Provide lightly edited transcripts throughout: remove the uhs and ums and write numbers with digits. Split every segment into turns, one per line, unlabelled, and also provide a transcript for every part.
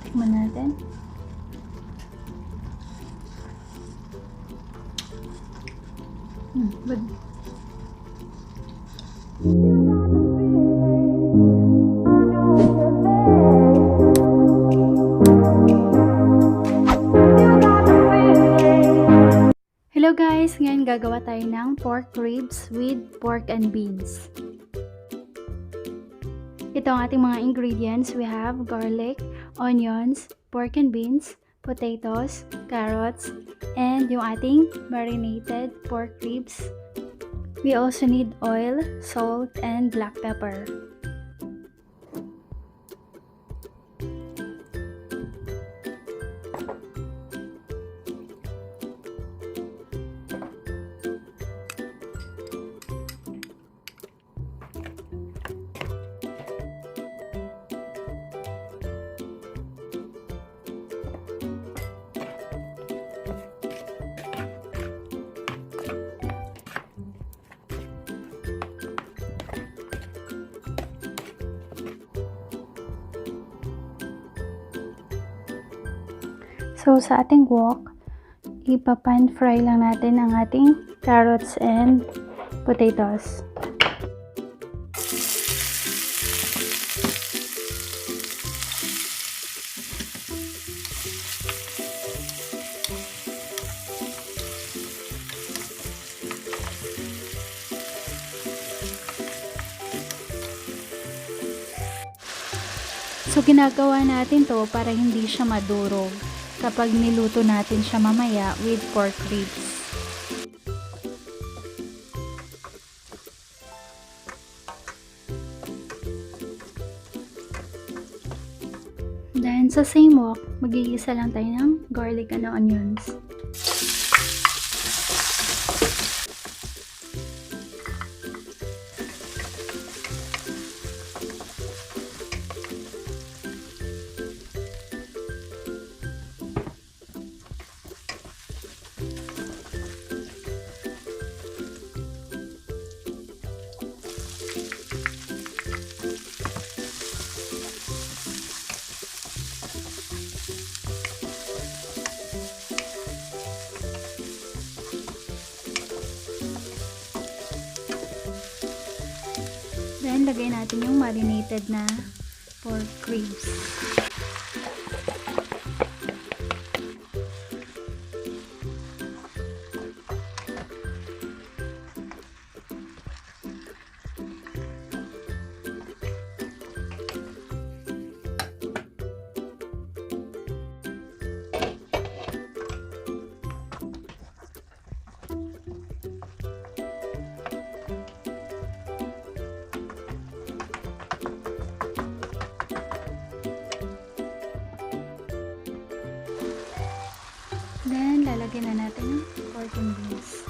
Tikman natin. Good. Hello guys! Ngayon gagawa tayo ng pork ribs with pork and beans. Ito ang ating mga ingredients. We have garlic, onions, pork and beans, potatoes, carrots, and yung ating marinated pork ribs. We also need oil, salt, and black pepper. So, sa ating wok, ipa-pan fry lang natin ang ating carrots and potatoes. So, ginagawa natin to para hindi siya madurog kapag niluto natin siya mamaya with pork ribs. Then sa same wok, magigisa lang tayo ng garlic and onions. Then, lagay natin yung marinated na pork ribs. Then, lalagyan na natin yung pork and beans.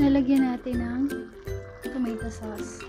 Lalagyan natin ng tomato sauce.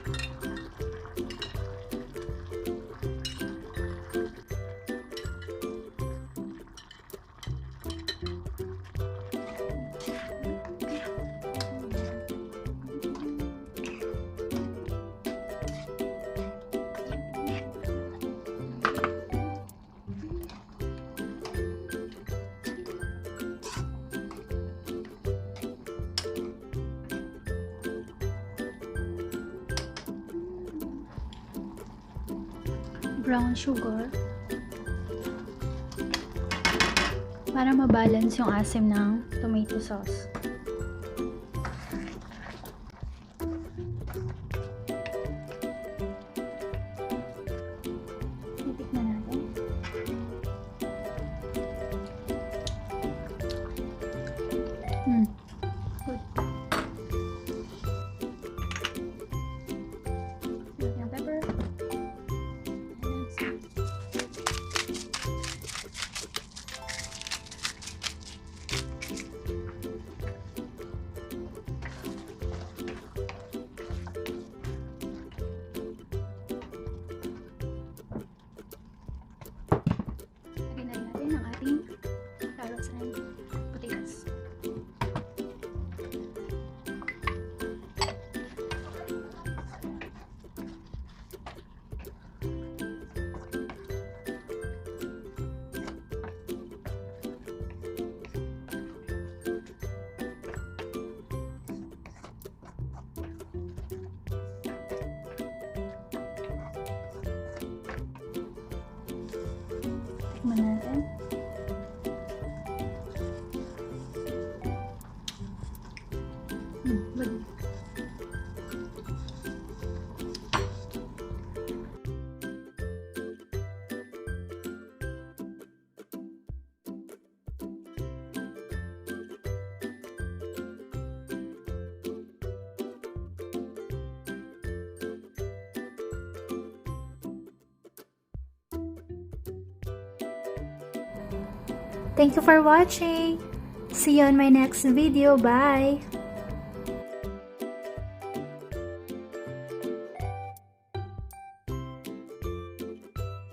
Brown sugar para mabalance yung asim ng tomato sauce. Titikman natin. Good. Yung pepper.
Thank you for watching. See you on my next video. Bye!